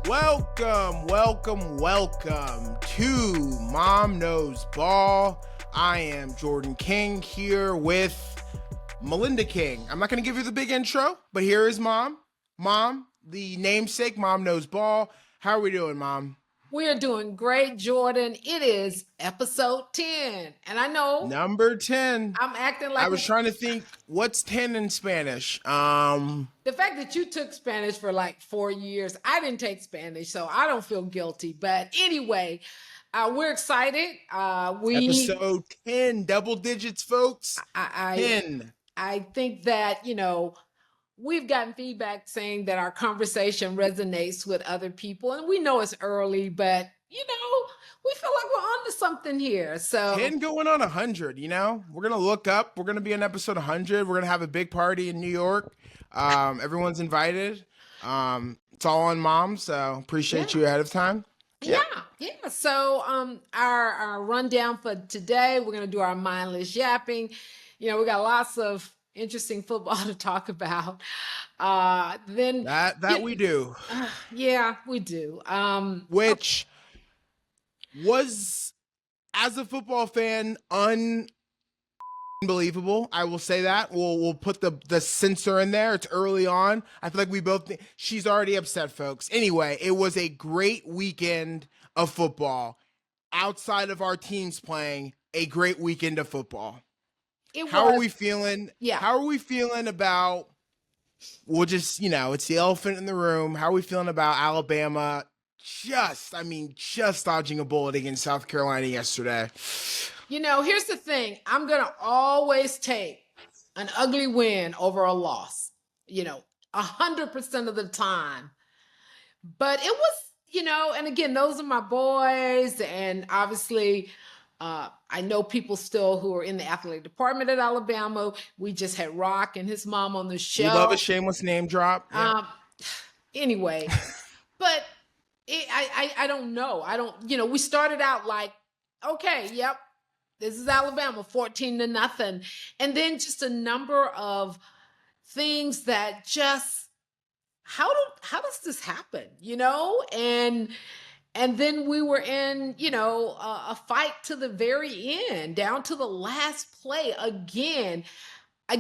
Welcome to Mom Knows Ball. I am Jordan King here with Melinda King. I'm not going to give you the big intro, but here is Mom. Mom, the namesake, Mom Knows Ball. How are we doing, Mom? We are doing great, Jordan. It is episode 10. And I know Number 10. I'm acting like I was trying to think, what's 10 in Spanish? the fact that you took Spanish for like 4 years. I didn't take Spanish, so I don't feel guilty. But anyway, we're excited. Episode 10, double digits, folks. 10. I think that, we've gotten feedback saying that our conversation resonates with other people. And we know it's early, but, we feel like we're onto something here. So 10 going on 100, We're going to look up. We're going to be on episode 100. We're going to have a big party in New York. Everyone's invited. It's all on Mom, so appreciate you ahead of time. Yeah. So our rundown for today, we're going to do our mindless yapping. We got lots of interesting football to talk about. Then that we do. Yeah, we do. Which was, as a football fan, unbelievable. I will say that. We'll put the censor in there. It's early on. I feel like we both she's already upset, folks. Anyway, it was a great weekend of football. Outside of our teams playing, a great weekend of football. How are we feeling? Yeah. How are we feeling about, we'll just, it's the elephant in the room. How are we feeling about Alabama just dodging a bullet against South Carolina yesterday? Here's the thing. I'm going to always take an ugly win over a loss, 100% of the time. But it was, and again, those are my boys. And obviously, I know people still who are in the athletic department at Alabama. We just had Rock and his mom on the show. We love a shameless name drop. Yeah. Anyway, but I don't know. We started out like, okay, yep, this is Alabama, 14-0. And then just a number of things that just, how does this happen? And then we were in, a fight to the very end, down to the last play again, I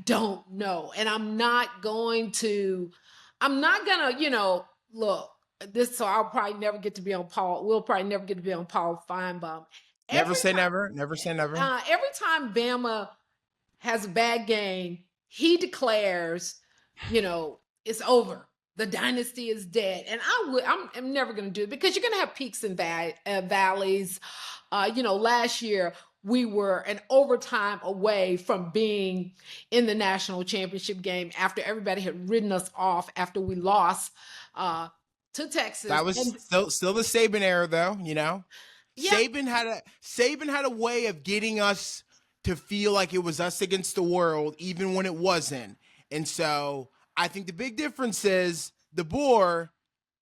don't know. And I'm not gonna, look, so I'll probably never get to be on Paul. We'll probably never get to be on Paul Feinbaum. Never say never. Never say never. Every time Bama has a bad game, he declares, it's over. The dynasty is dead. And I'm never going to do it because you're going to have peaks and valleys. Last year we were an overtime away from being in the national championship game after everybody had ridden us off after we lost to Texas. That was still the Saban era, though. Yeah. Saban had a way of getting us to feel like it was us against the world, even when it wasn't. And so I think the big difference is DeBoer,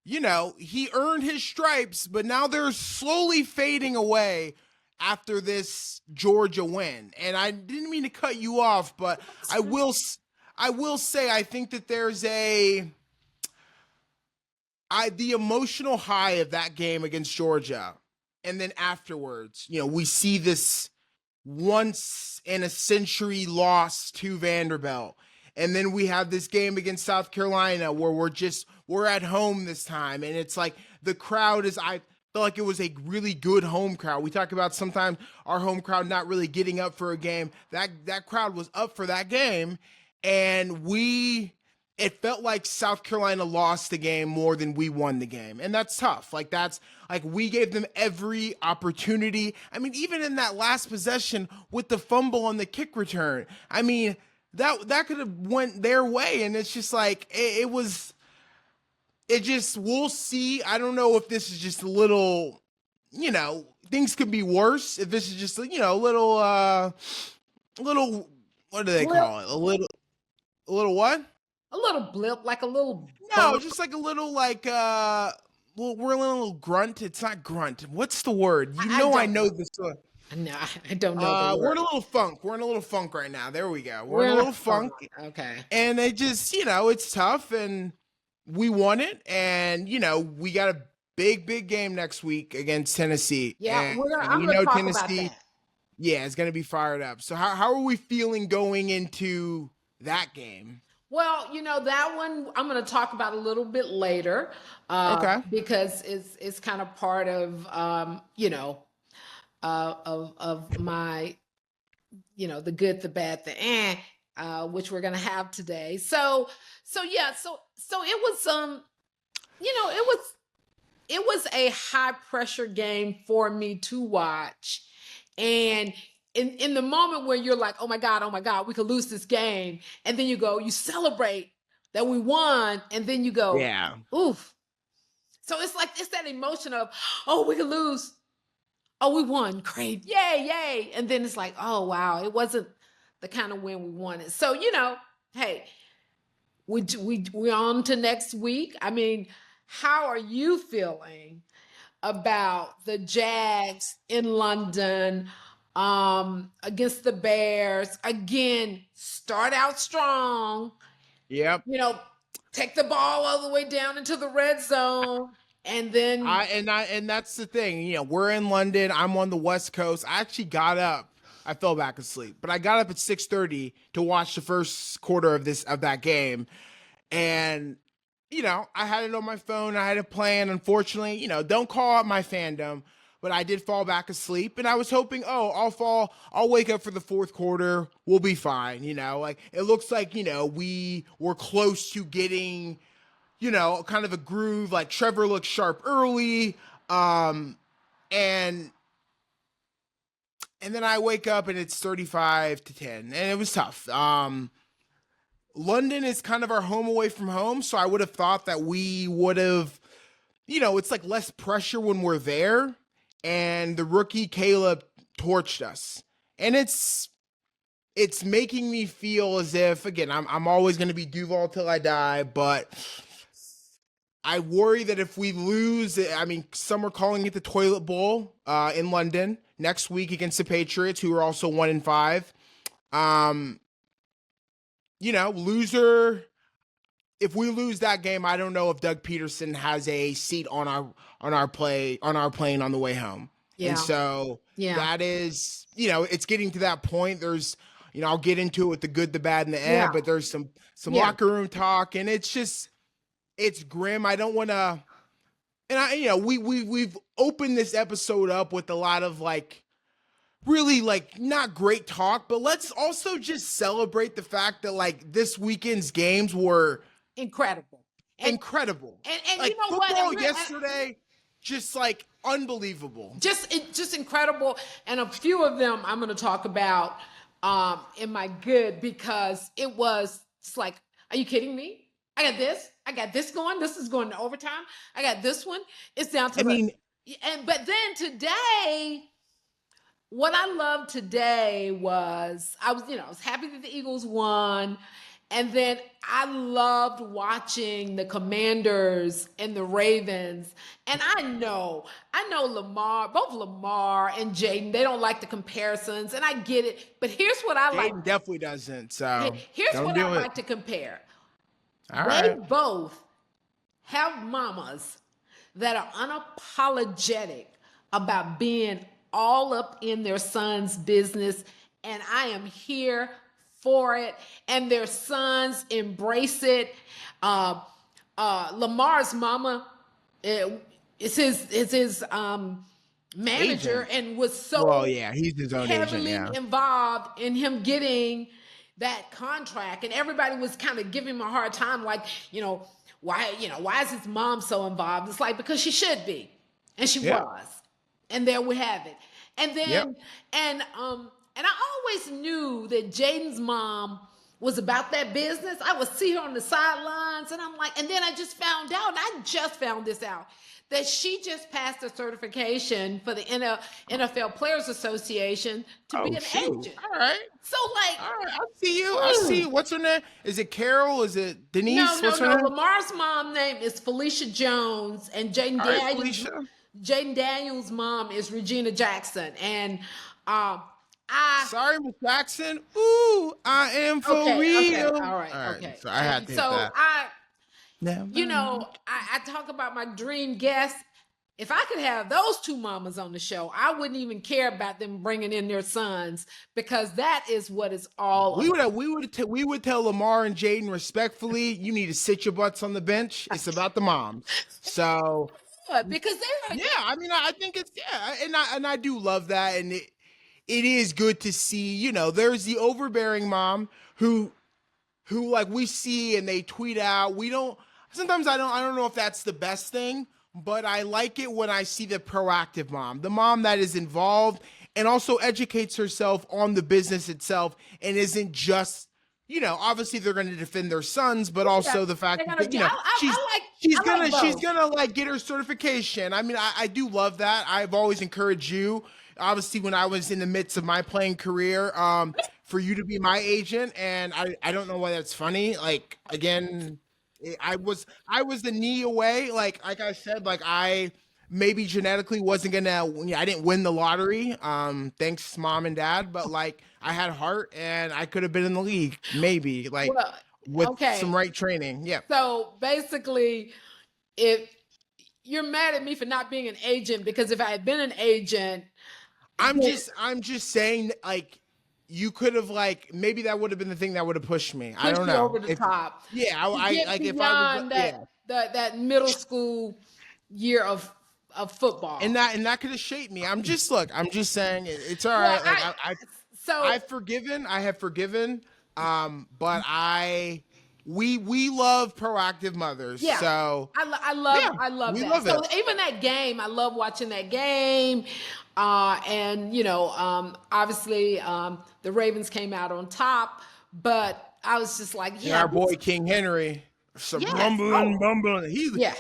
he earned his stripes, but now they're slowly fading away after this Georgia win. And I didn't mean to cut you off, but I will say I think that there's the emotional high of that game against Georgia. And then afterwards, we see this once in a century loss to Vanderbilt. And then we have this game against South Carolina where we're at home this time. And it's like the crowd I felt like it was a really good home crowd. We talk about sometimes our home crowd not really getting up for a game. That crowd was up for that game. And it felt like South Carolina lost the game more than we won the game. And that's tough. We gave them every opportunity. Even in that last possession with the fumble on the kick return, that could have went their way. And it's just we'll see. I don't know if this is just a little, things could be worse. If this is just, a little, what do they call it? A little what? A little blip, like a little. No, bump. Just like a little, we're a little grunt. It's not grunt. What's the word? I know this one. No, I don't know. We're in a little funk. We're in a little funk right now. There we go. We're in a little funk. Okay. And they just, it's tough. And we won it, and we got a big game next week against Tennessee. Yeah, And I'm we gonna know talk about Tennessee, that. yeah, is going to be fired up. So how are we feeling going into that game? Well, that one I'm going to talk about a little bit later, Okay. because it's kind of part of of my the good, the bad, the which we're going to have today. So yeah, so it was it was a high pressure game for me to watch. And in the moment where you're like, oh my God, we could lose this game. And then you celebrate that we won. And then you go, Yeah. oof. So it's that emotion of, oh, we could lose. Oh, we won. Great. Yay, yay. And then it's like, oh, wow, it wasn't the kind of win we wanted. So, hey, we're on to next week. I mean, how are you feeling about the Jags in London against the Bears? Again, start out strong, Yep. take the ball all the way down into the red zone, and then And that's the thing. We're in London. I'm on the West Coast. I actually got up. I fell back asleep, but I got up at 6:30 to watch the first quarter of that game. And I had it on my phone. I had a plan. Unfortunately, don't call out my fandom, but I did fall back asleep. And I was hoping, I'll wake up for the fourth quarter. We'll be fine. Like it looks like, we were close to getting, kind of a groove. Like Trevor looked sharp early. And then I wake up and it's 35-10, and it was tough. London is kind of our home away from home, so I would have thought that we would have, it's like less pressure when we're there, and the rookie Caleb torched us. And it's making me feel as if, again, I'm always going to be Duval till I die, but I worry that if we lose, I mean, some are calling it the toilet bowl in London next week against the Patriots, who are also 1-5. Loser. If we lose that game, I don't know if Doug Peterson has a seat on our plane on the way home. Yeah. And so that is, it's getting to that point. There's, I'll get into it with the good, the bad, and the but there's some locker room talk, and it's grim. I don't want to, and we've opened this episode up with a lot of really not great talk, but let's also just celebrate the fact that this weekend's games were incredible. Incredible. And like, you know football what? Yesterday, just unbelievable. Just incredible. And a few of them I'm going to talk about in my good, because it's like, are you kidding me? I got this going. This is going to overtime. I got this one. It's down to but then today, what I loved today was I was happy that the Eagles won. And then I loved watching the Commanders and the Ravens. And I know Lamar, both Lamar and Jaden, they don't like the comparisons, and I get it. But here's what I like. Jaden definitely doesn't. So here's what I like to compare. All they right. both have mamas that are unapologetic about being all up in their son's business, and I am here for it, and their sons embrace it. Lamar's mama is his manager, and was so he's his own heavily agent, involved in him getting that contract, and everybody was kind of giving him a hard time, why is his mom so involved? It's like, because she should be, and she was, and there we have it. And then and I always knew that Jaden's mom was about that business. I would see her on the sidelines, and I'm like, and then I just found out, and I just found this out, that she just passed a certification for the NFL Players Association to be an agent. All right. So all right, I see you. I see you. What's her name? Is it Carol? Is it Denise? No. Her name? Lamar's mom name is Felicia Jones, and Jaden Daniels' mom is Regina Jackson. And sorry, Miss Jackson. Ooh, I am for real. Okay, all right. Okay. So I had to. So You know, I talk about my dream guests. If I could have those two mamas on the show, I wouldn't even care about them bringing in their sons because that is what it's all about. We would tell Lamar and Jaden respectfully, you need to sit your butts on the bench. It's about the moms. So Because they're yeah, I mean, I think it's and I do love that, and it is good to see. You know, there's the overbearing mom who like we see and they tweet out. We don't sometimes I don't know if that's the best thing, but I like it when I see the proactive mom, the mom that is involved and also educates herself on the business itself and isn't just, you know, obviously they're going to defend their sons, but also the fact that, you know, she's gonna like get her certification. I mean, I do love that. I've always encouraged you, obviously when I was in the midst of my playing career, for you to be my agent, and I don't know why that's funny. Like again, I was the knee away. Like I said, like I maybe genetically wasn't gonna. I didn't win the lottery. Thanks mom and dad, but like I had heart, and I could have been in the league maybe. Like with some right training. Yeah. So basically, if you're mad at me for not being an agent, because if I had been an agent, I'm just saying like. You could have like maybe that would have been the thing that would have pushed me. I don't know. Over the top. Yeah, I like if I was that middle school year of football. And that could have shaped me. I'm just saying it's all right. Like I have forgiven. But we love proactive mothers. Yeah. So I love that. So even that game, I love watching that game. And you know, obviously, the Ravens came out on top, but I was just like, our boy King Henry, some bumbling.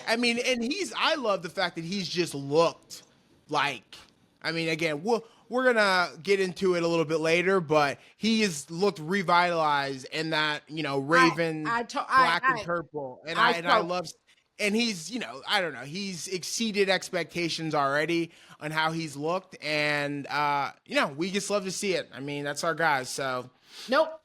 I mean, and I love the fact that he's just looked like, I mean, again, we're gonna get into it a little bit later, but he has looked revitalized in that, you know, Raven black and purple, and I love. And he's, you know, I don't know, he's exceeded expectations already on how he's looked. And, you know, we just love to see it. I mean, that's our guys. So. Nope.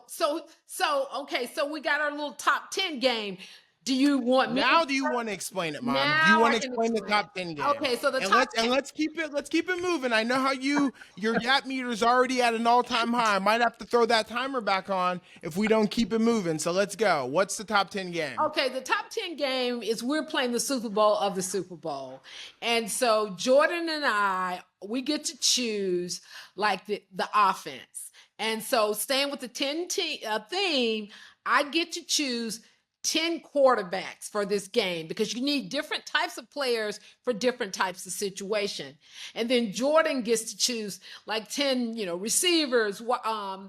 So, okay. So we got our little top 10 game. Do you want me? Now, do you want to explain it, Mom? Do you want to explain the top 10 game? Okay, so let's keep it moving. I know how your Yap meter is already at an all-time high. I might have to throw that timer back on if we don't keep it moving. So let's go. What's the top 10 game? Okay, the top 10 game is we're playing the Super Bowl of the Super Bowl, and so Jordan and I, we get to choose like the offense, and so staying with the 10 theme, I get to choose 10 quarterbacks for this game because you need different types of players for different types of situation. And then Jordan gets to choose like 10, you know, receivers,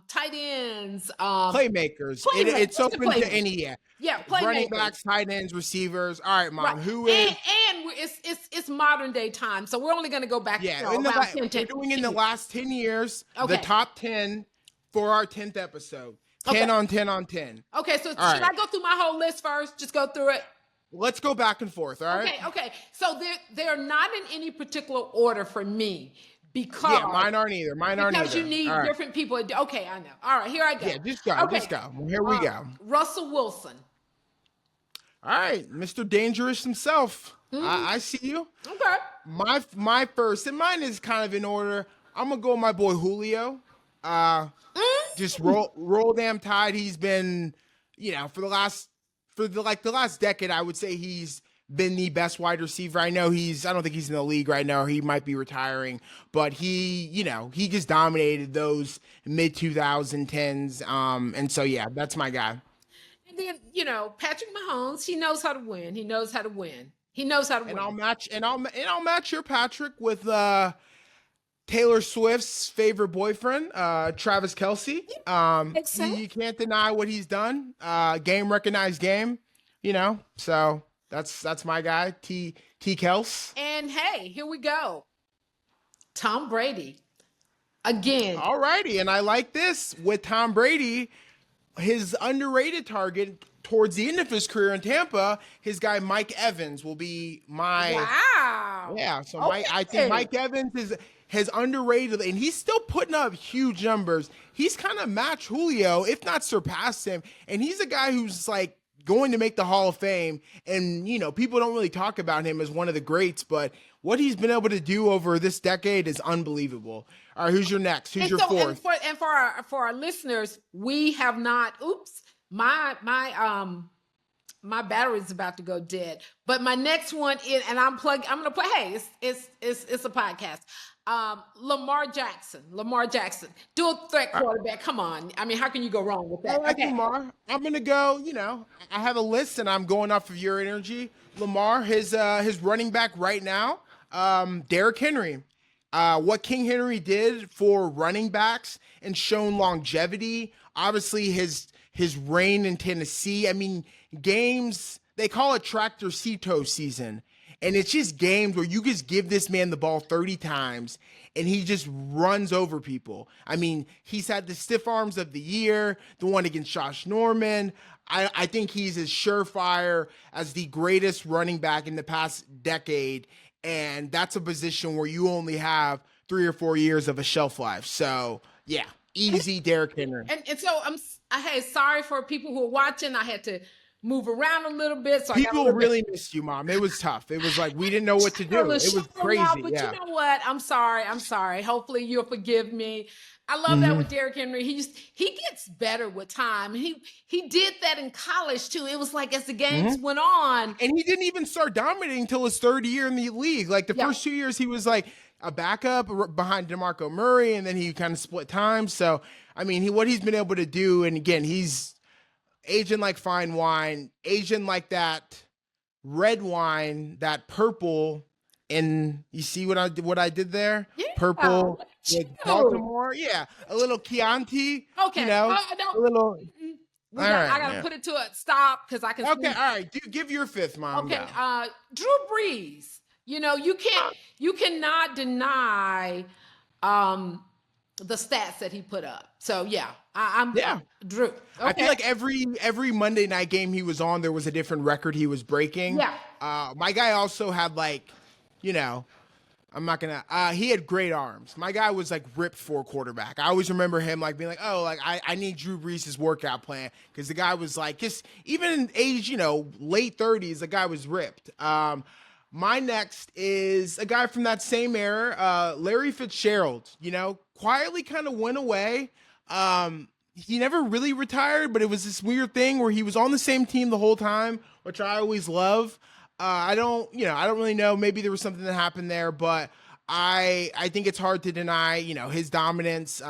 tight ends, playmakers. It's open to any running backs, tight ends, receivers. All right, Mom. Right. Who is? And it's modern day time, so we're only going to go back. Yeah, we're doing in the last 10 years the top 10 for our 10th episode. 10 on 10 on 10. Okay, so should I go through my whole list first? Just go through it? Let's go back and forth, all right? Okay. So they're not in any particular order for me because... Yeah, mine aren't either. Because you need different people. Okay, I know. All right, here I go. Yeah, just go. Here we go. Russell Wilson. All right, Mr. Dangerous himself. Mm-hmm. I see you. Okay. My first, and mine is kind of in order. I'm going to go with my boy Julio. Just roll damn tide. He's been, you know, for the last decade, I would say he's been the best wide receiver. I don't think he's in the league right now, or he might be retiring, but he just dominated those mid 2010s. And so, yeah, that's my guy. And then, you know, Patrick Mahomes, he knows how to win. And I'll match your Patrick with, Taylor Swift's favorite boyfriend, Travis Kelce. You can't deny what he's done. Game recognized game, you know. So that's my guy, T Kels. And hey, here we go. Tom Brady. Again. All righty, and I like this with Tom Brady, his underrated target towards the end of his career in Tampa, his guy Mike Evans will be my Yeah, so I think Mike Evans has underrated, and he's still putting up huge numbers. He's kind of matched Julio, if not surpassed him. And he's a guy who's like going to make the Hall of Fame. And, you know, people don't really talk about him as one of the greats, but what he's been able to do over this decade is unbelievable. All right, who's your next? Who's your fourth? And for our listeners, we have not. Oops, my battery's about to go dead. But my next one is, and I'm going to play. Hey, it's a podcast. Lamar Jackson, dual threat quarterback. Come on. I mean, how can you go wrong with that? I like Lamar. I'm going to go, you know, I have a list and I'm going off of your energy. Lamar, his running back right now, Derrick Henry. What King Henry did for running backs and shown longevity. Obviously, his reign in Tennessee. I mean, games, they call it Tractor Cito season. And it's just games where you just give this man the ball 30 times and he just runs over people. I mean, he's had the stiff arms of the year, the one against Josh Norman. I think he's as surefire as the greatest running back in the past decade. And that's a position where you only have 3 or 4 years of a shelf life. So, yeah, easy Derrick Henry. And so hey, sorry for people who are watching. I had to move around a little bit. So people really missed you, Mom. It was tough. It was like we didn't know what to do. It was crazy. But you know what? I'm sorry. Hopefully you'll forgive me. I love that with Derrick Henry. He gets better with time. He did that in college too. It was like as the games went on. And he didn't even start dominating until his third year in the league. Like the first 2 years, he was like a backup behind DeMarco Murray, and then he kind of split time. So, I mean, what he's been able to do, and again, he's aging like fine wine, aging like that red wine, that purple. And you see what I did there? Yeah, purple with Baltimore. Yeah, a little Chianti. Okay, you know, no, a little. I gotta put it to a stop because I can. Okay, all right. Give your fifth, Mom. Okay, Drew Brees. You know, you cannot deny the stats that he put up. So yeah, I'm Drew. Okay. I feel like every Monday night game he was on, there was a different record he was breaking. Yeah. My guy also had like, you know, I'm not gonna. He had great arms. My guy was like ripped for a quarterback. I always remember him like being like, oh, like I need Drew Brees' workout plan because the guy was like, just even in age, you know, late 30s, the guy was ripped. My next is a guy from that same era, Larry Fitzgerald. You know, quietly kind of went away. He never really retired, but it was this weird thing where he was on the same team the whole time, which I always love. I don't really know. Maybe there was something that happened there, but I think it's hard to deny, you know, his dominance.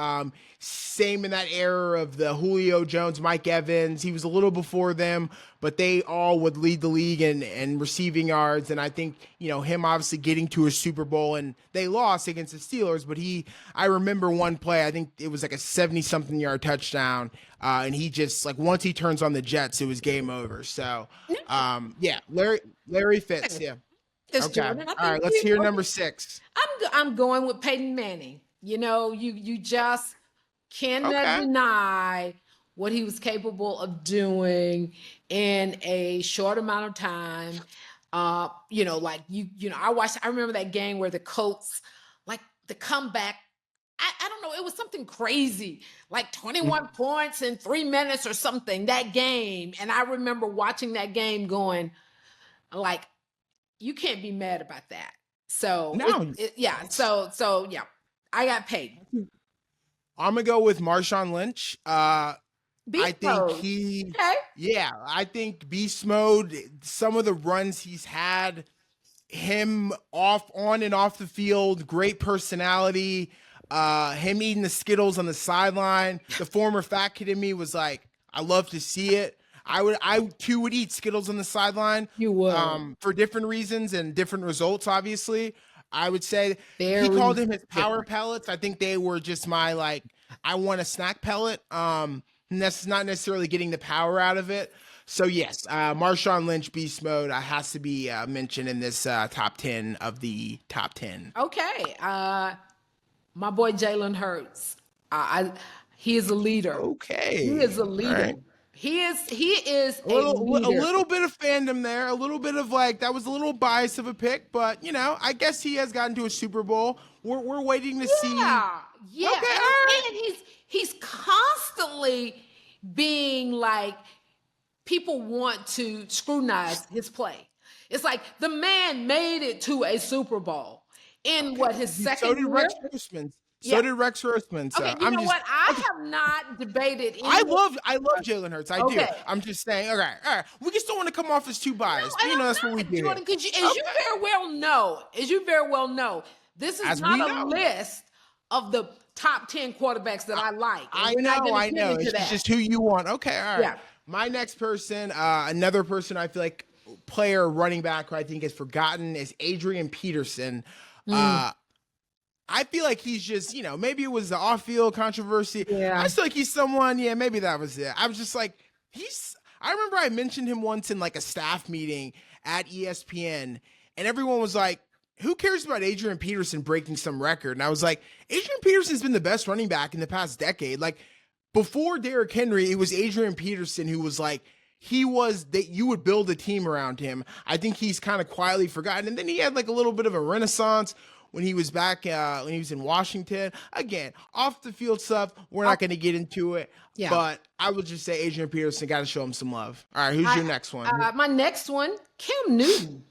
Same in that era of the Julio Jones, Mike Evans. He was a little before them, but they all would lead the league in receiving yards. And I think, you know, him obviously getting to a Super Bowl, and they lost against the Steelers, but I remember one play, I think it was like a 70-something yard touchdown. And he just, like, once he turns on the Jets, it was game over. So, yeah, Larry Fitz, yeah. Okay. All right, let's hear number 6. I'm going with Peyton Manning. You know, you just cannot deny what he was capable of doing in a short amount of time. You know, like you know, I remember that game where the Colts, like the comeback, I don't know, it was something crazy, like 21 points in 3 minutes or something, that game. And I remember watching that game going, like, you can't be mad about that. So no. So yeah, I got Peyton. I'm gonna go with Marshawn Lynch. I think I think beast mode. Some of the runs he's had, him on and off the field, great personality. Him eating the Skittles on the sideline. The former fat kid in me was like, I love to see it. I too would eat Skittles on the sideline. You would. For different reasons and different results, obviously. I would say he called him his power pellets. I think they were just my, like, I want a snack pellet. And that's not necessarily getting the power out of it. So yes, Marshawn Lynch beast mode has to be mentioned in this top 10 of the top 10. Okay. My boy Jalen Hurts. He is a leader. Okay. He is a leader. Right. He is a little bit of fandom there, a little bit of like that was a little bias of a pick, but you know, I guess he has gotten to a Super Bowl. We're waiting to see. Yeah. Okay, and he's constantly being like people want to scrutinize his play. It's like the man made it to a Super Bowl in what his So second did year. Rex Grossman. So Yeah. did Rex Grossman. So Okay, you know what? I I'm have not debated. I any- love Jalen Hurts. I do. Okay. I'm just saying. All right. We just don't want to come off as too biased. And You know, I'm that's what we not, do. Jordan, because as you very well know, this is As not we a know. list of the top 10 quarterbacks that I like. And I we're not know. gonna I get know. into It's that. just who you want. Okay. All right. Yeah. My next person, another person I feel like player running back who I think is forgotten is Adrian Peterson. I feel like he's just, maybe it was the off-field controversy. Yeah. I just feel like he's someone, maybe that was it. I was just like, I remember I mentioned him once in like a staff meeting at ESPN, and everyone was like, who cares about Adrian Peterson breaking some record? And I was like, Adrian Peterson's been the best running back in the past decade. Like, before Derrick Henry, it was Adrian Peterson who was like, he was that you would build a team around him. I think he's kind of quietly forgotten. And then he had like a little bit of a renaissance when he was back, when he was in Washington. Again, off the field stuff, we're not going to get into it. Yeah. But I would just say Adrian Peterson got to show him some love. All right, who's your next one? My next one, Cam Newton.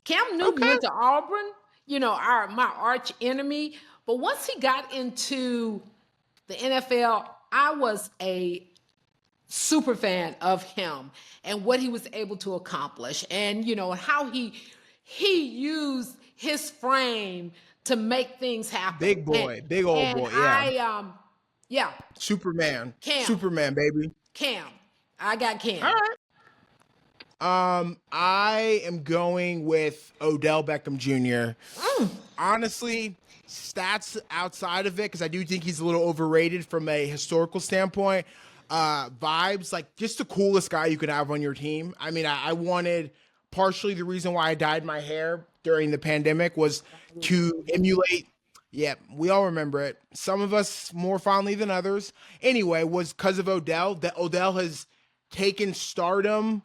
Cam Newton went to Auburn, my arch enemy. But once he got into the NFL, I was a super fan of him and what he was able to accomplish, and how he used his frame to make things happen. Big boy, big old boy, yeah. Superman, Cam. Superman, baby. Cam, I got Cam. All right. I am going with Odell Beckham Jr. Honestly, stats outside of it, because I do think he's a little overrated from a historical standpoint. Vibes, like just the coolest guy you could have on your team. I mean, I wanted, partially the reason why I dyed my hair during the pandemic was to emulate. Yeah, we all remember it. Some of us more fondly than others. Anyway, was because of Odell, that Odell has taken stardom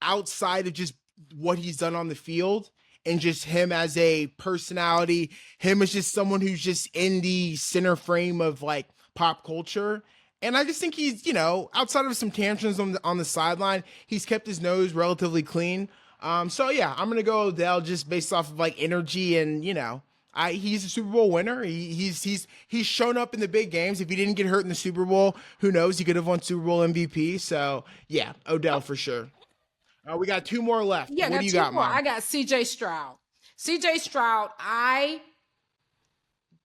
outside of just what he's done on the field, and just him as a personality, him as just someone who's just in the center frame of like pop culture. And I just think he's, outside of some tantrums on the sideline, he's kept his nose relatively clean. So yeah, I'm gonna go Odell just based off of like energy, and he's a Super Bowl winner. He's shown up in the big games. If he didn't get hurt in the Super Bowl, who knows? He could have won Super Bowl MVP. So yeah, Odell for sure. We got two more left. Yeah, what do you got, Mom? I got CJ Stroud. CJ Stroud, I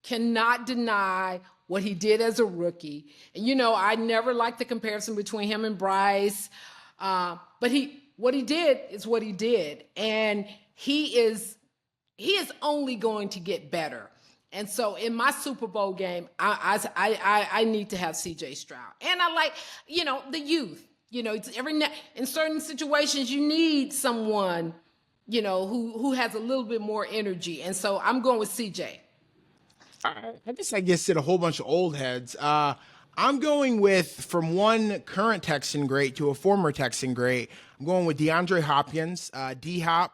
cannot deny what he did as a rookie. And, I never liked the comparison between him and Bryce. But what he did is what he did. And he is only going to get better. And so in my Super Bowl game, I need to have CJ Stroud. And I like, the youth. In certain situations, you need someone, who has a little bit more energy. And so I'm going with CJ. I guess did a whole bunch of old heads. I'm going with, from one current Texan great to a former Texan great, I'm going with DeAndre Hopkins, D-Hop.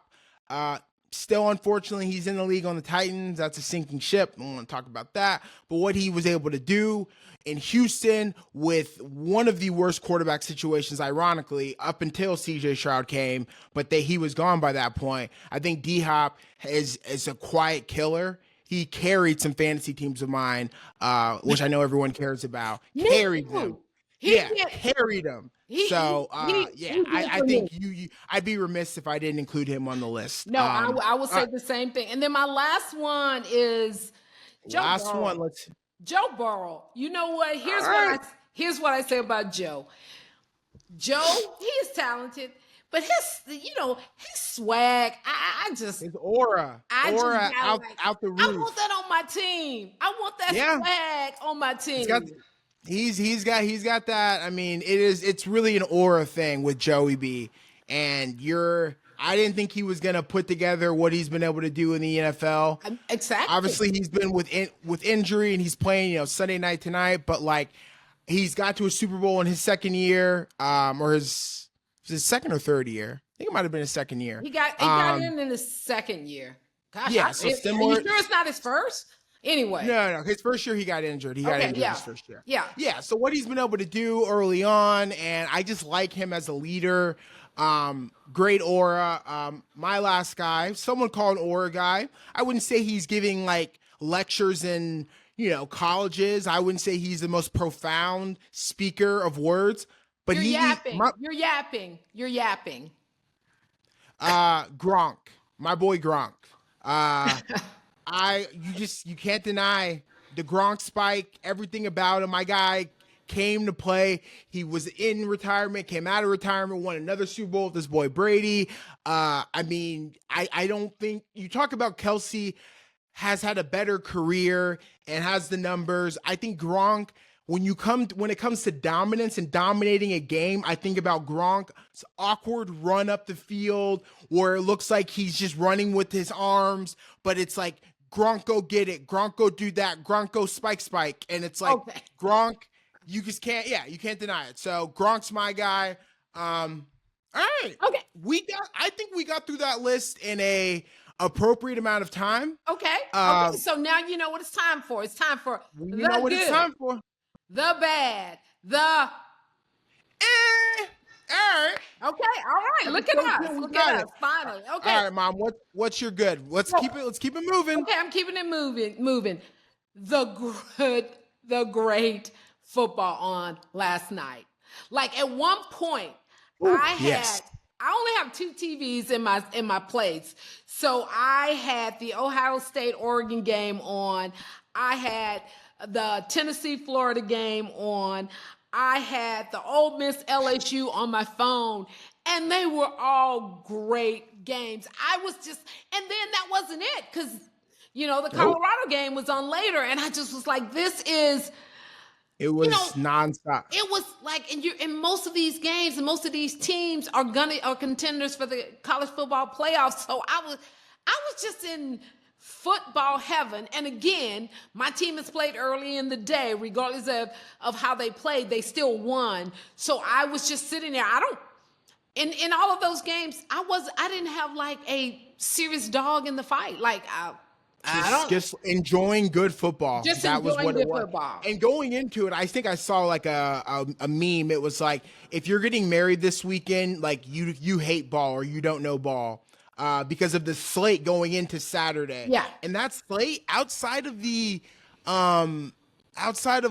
Still, unfortunately, he's in the league on the Titans. That's a sinking ship. I don't want to talk about that. But what he was able to do in Houston with one of the worst quarterback situations, ironically, up until CJ Stroud came, but he was gone by that point. I think D-Hop is a quiet killer. He carried some fantasy teams of mine, which I know everyone cares about. Carried them. Carried them. I think I'd be remiss if I didn't include him on the list. No, I will say the same thing. And then my last one is Joe Burrow. Joe Burrow. You know what? Here's what I say about Joe. Joe, he is talented, but his swag, his aura out the roof. I want that on my team. I want that swag on my team. He's got that. I mean, it's really an aura thing with Joey B. And I didn't think he was gonna put together what he's been able to do in the NFL. Exactly. Obviously, he's been with injury, and he's playing, Sunday night tonight. But like, he's got to a Super Bowl in his second year, or his second or third year. I think it might have been his second year. He got in his second year. Gosh, yeah. So similar. Are you sure it's not his first? Anyway, No. His first year he got injured. He got okay, injured yeah, his first year. yeah. Yeah. So what he's been able to do early on, and I just like him as a leader. Great aura. My last guy, someone called an aura guy. I wouldn't say he's giving like lectures in colleges. I wouldn't say he's the most profound speaker of words, but You're he yapping. You're yapping. You're yapping. Gronk, my boy Gronk. You can't deny the Gronk spike, everything about him. My guy came to play. He was in retirement, came out of retirement, won another Super Bowl with his boy Brady. I mean, I don't think you talk about Kelsey has had a better career and has the numbers. I think Gronk, when it comes to dominance and dominating a game, I think about Gronk's awkward run up the field where it looks like he's just running with his arms, but it's like Gronk go get it, Gronk go do that, Gronk go spike, and it's like Okay. Gronk, you just can't, you can't deny it. So Gronk's my guy. All right, Okay. I think we got through that list in a appropriate amount of time. Okay. Um, Okay. So now you know what it's time for. It's time for You the know what good, it's time for. the bad, the All right. okay. All right. Look at So us. good, we Look got at it. us. Finally. Okay. All right, Mom. What's your good? Let's keep it moving. Okay. I'm keeping it moving. The great football on last night. Like at one point, yes. I only have 2 TVs in my place. So I had the Ohio State Oregon game on. I had the Tennessee Florida game on. I had the Ole Miss LSU on my phone, and they were all great games. And then that wasn't it, because the Colorado game was on later, and I just was like, this is. It was nonstop. It was like, and most of these games and most of these teams are contenders for the college football playoffs. So I was just in football heaven. And again, my team has played early in the day, regardless of how they played, they still won. So I was just sitting there. In all of those games, I didn't have like a serious dog in the fight. Like Just enjoying good football. Just that was enjoying what it good was. football. And going into it, I think I saw like a meme. It was like, if you're getting married this weekend, like you hate ball or you don't know ball. Because of the slate going into Saturday. Yeah. And that slate outside of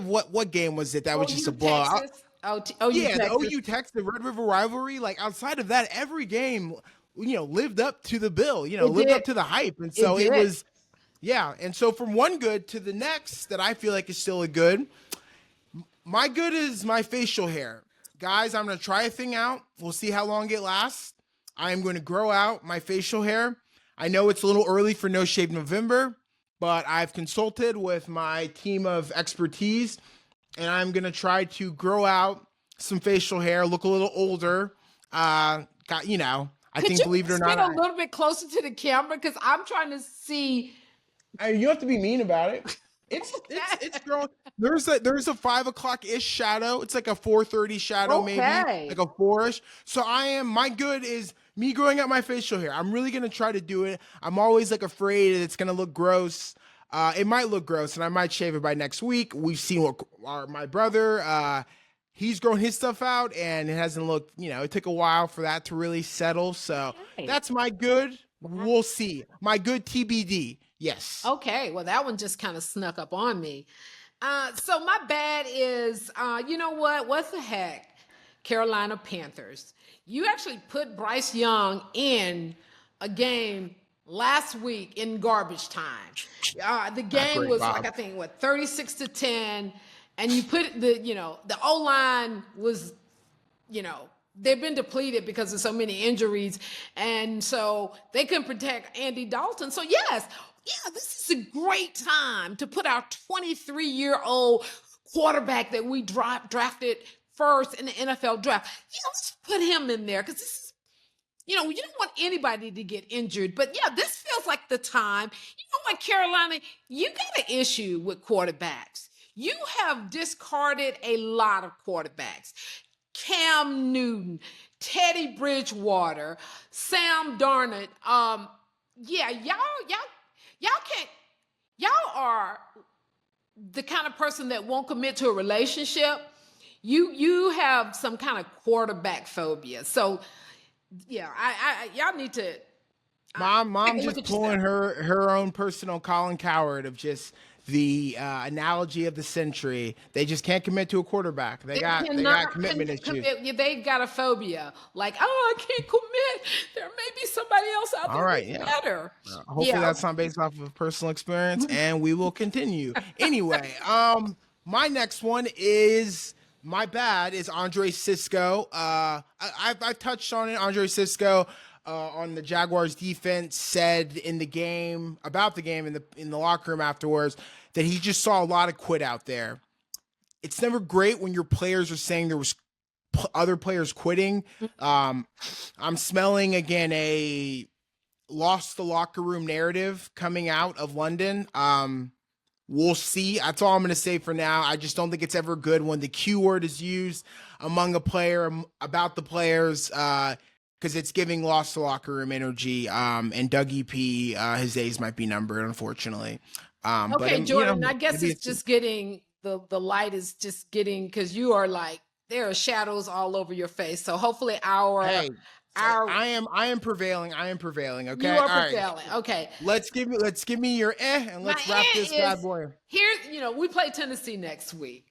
what game was it? That was just a blowout. Texas. The OU Texas, the Red River rivalry. Like outside of that, every game, lived up to the bill, lived up to the hype. And so it was, And so from one good to the next that I feel like is still a good, my good is my facial hair. Guys, I'm going to try a thing out. We'll see how long it lasts. I am going to grow out my facial hair. I know it's a little early for No Shave November, but I've consulted with my team of expertise, and I'm going to try to grow out some facial hair, look a little older. I think, believe it or not, a little bit closer to the camera, because I'm trying to see. You have to be mean about it. It's growing. There's a 5:00-ish shadow. It's like a 4:30 shadow, maybe like a 4-ish. So my good is me growing out my facial hair. I'm really gonna try to do it. I'm always like afraid that it's gonna look gross. It might look gross, and I might shave it by next week. We've seen what my brother. He's grown his stuff out, and it hasn't looked. It took a while for that to really settle. So that's my good. We'll see. My good TBD. Yes. Okay. Well, that one just kind of snuck up on me. So my bad is, you know what? What the heck? Carolina Panthers. You actually put Bryce Young in a game last week in garbage time. The game was like, I think, 36-10. And you put the O-line was, they've been depleted because of so many injuries. And so they couldn't protect Andy Dalton. So yes, this is a great time to put our 23-year-old quarterback that we drafted first in the NFL draft. Let's put him in there, because this is, you don't want anybody to get injured. But this feels like the time. Carolina, you got an issue with quarterbacks. You have discarded a lot of quarterbacks. Cam Newton, Teddy Bridgewater, Sam Darnold. Y'all can't. y'all are the kind of person that won't commit to a relationship. You have some kind of quarterback phobia. So yeah, I y'all need to Mom look just at pulling yourself. her own personal Colin Coward of just the analogy of the century. They just can't commit to a quarterback. They They got cannot commitment issues. commit. Yeah, they've got a phobia. Like, oh, I can't commit. There may be somebody else out All there right, that's yeah. better. Hopefully Yeah. that's not based off of personal experience, and we will continue. Anyway, my next one is my bad is Andre Cisco. I've touched on it. Andre Cisco on the Jaguars defense said in the game about the game in the locker room afterwards that he just saw a lot of quit out there. It's never great when your players are saying there was other players quitting. I'm smelling again a lost the locker room narrative coming out of London. We'll see. That's all I'm going to say for now. I just don't think it's ever good when the Q word is used among a player about the players because it's giving lost the locker room energy. And Dougie P, his days might be numbered, unfortunately. Okay, But Jordan. I guess maybe it's just getting the light is just getting because you are like there are shadows all over your face. So hopefully hey. our I am prevailing. I am prevailing. Okay. you are All right. prevailing. Okay. Let's give me your and My let's wrap this aunt bad is boy. here. You know, we play Tennessee next week.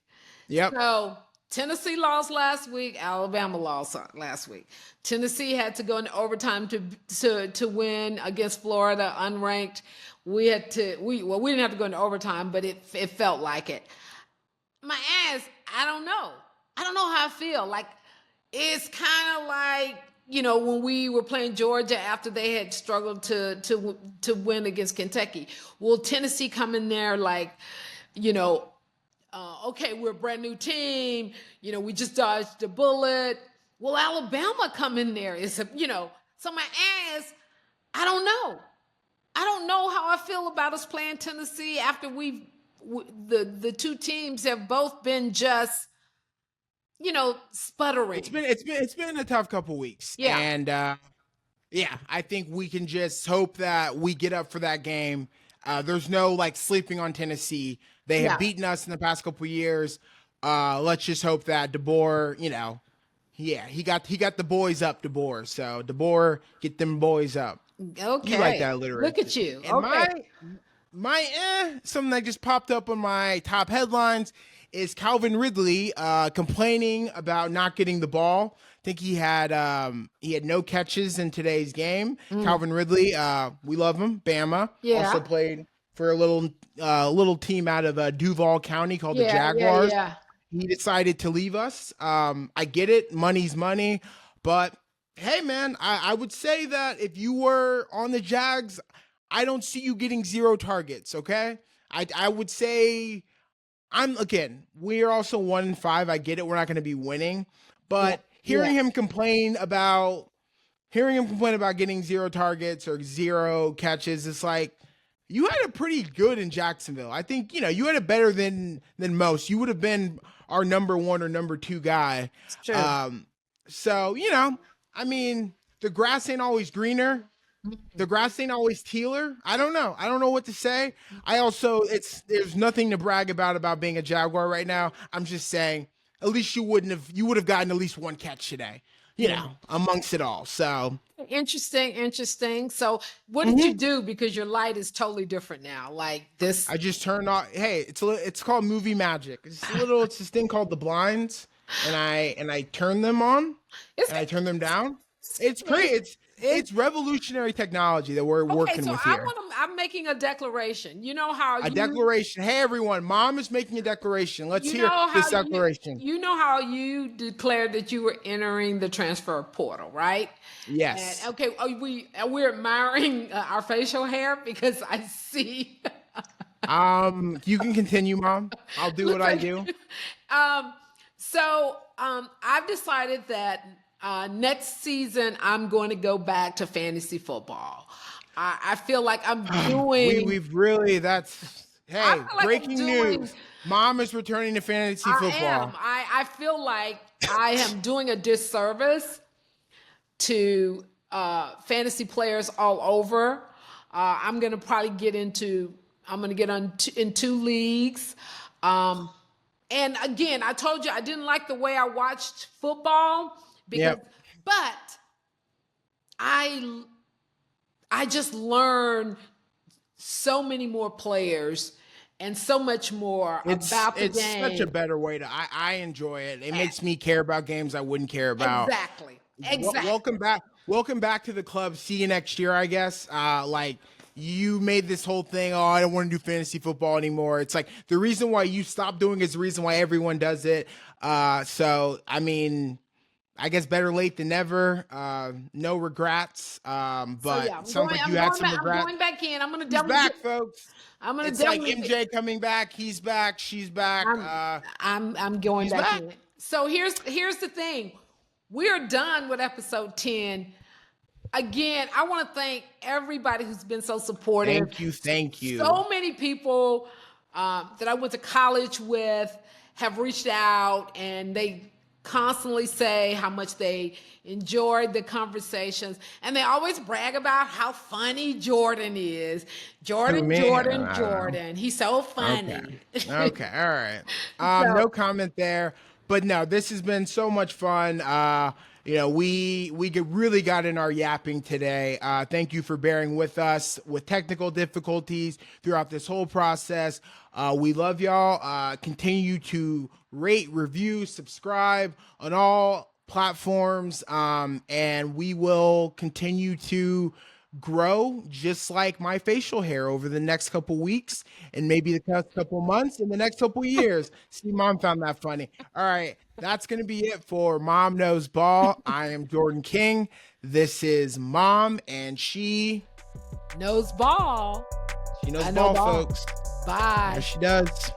Yep. So Tennessee lost last week. Alabama lost last week. Tennessee had to go into overtime to win against Florida, unranked. We didn't have to go into overtime, but it felt like it. My ass, I don't know. I don't know how I feel. Like it's kind of like when we were playing Georgia after they had struggled to win against Kentucky. Will Tennessee come in there like, you know, okay, we're a brand new team. We just dodged a bullet. Will Alabama come in there? So my ass, I don't know. I don't know how I feel about us playing Tennessee after the two teams have both been just, sputtering. It's been a tough couple weeks. Yeah. And yeah, I think we can just hope that we get up for that game. There's no like sleeping on Tennessee. They have beaten us in the past couple years. Let's just hope that DeBoer, he got the boys up, DeBoer. So DeBoer, get them boys up. Okay. You like that alliteration. Look at you. And okay. something that just popped up on my top headlines is Calvin Ridley complaining about not getting the ball. I think he had no catches in today's game. Calvin Ridley, we love him. Bama. Yeah. Also played for a little team out of Duval County called the Jaguars. Yeah. He decided to leave us. I get it. Money's money. But hey, man, I would say that if you were on the Jags, I don't see you getting 0 targets, okay? I would say we're also 1-5. I get it. We're not going to be winning. But hearing him complain about getting 0 targets or 0 catches, it's like, you had it pretty good in Jacksonville. I think, you had it better than most. You would have been our number 1 or number 2 guy. True. So, I mean, the grass ain't always greener. The grass ain't always tealer. I don't know. I don't know what to say. There's nothing to brag about being a Jaguar right now. I'm just saying, at least you would have gotten at least 1 catch today, amongst it all. So interesting. So what did you do? Because your light is totally different now. Like this. I just turned on. Hey, it's called movie magic. It's this thing called the blinds, and I turn them on and I turn them down. It's great. It's revolutionary technology that we're working with here. I'm making a declaration. You know how declaration. Hey everyone, Mom is making a declaration. Let's hear this declaration. You know how you declared that you were entering the transfer portal, right? Yes. And, okay. We're admiring our facial hair because I see. You can continue, Mom. I'll do what I do. So I've decided that next season I'm going to go back to fantasy football. I feel like I'm doing. We've really. Hey, breaking doing, news! Mom is returning to fantasy football. I feel like I am doing a disservice to fantasy players all over. I'm going to probably get into I'm gonna get in 2 leagues. And again, I told you I didn't like the way I watched football because, Yep. but I just learned so many more players and so much more about the It's game. such a better way to. I enjoy it. It makes me care about games I wouldn't care about. Exactly. Exactly. Welcome back. Welcome back to the club. See you next year, I guess. Like you made this whole thing. Oh, I don't want to do fantasy football anymore. It's like the reason why you stopped doing it is the reason why everyone does it. So I mean, I guess better late than never. No regrets. But So yeah, it sounds like you had some I'm regrets. going back in. I'm gonna He's definitely back, folks. I'm gonna It's like definitely MJ coming back. He's back. She's back. I'm going he's back back. in. So here's the thing. We're done with episode 10. Again, I want to thank everybody who's been so supportive. Thank you. So many people that I went to college with have reached out, and they constantly say how much they enjoyed the conversations, and they always brag about how funny Jordan is. Jordan. He's so funny. Okay. All right. No comment there. But no, this has been so much fun. We really got in our yapping today. Thank you for bearing with us with technical difficulties throughout this whole process. We love y'all. Continue to rate, review, subscribe on all platforms. And we will continue to grow just like my facial hair over the next couple weeks and maybe the next couple months and the next couple years. See, Mom found that funny. All right. That's going to be it for Mom Knows Ball. I am Jordan King. This is Mom, and she knows ball. She knows ball, folks. Bye. Yes, she does.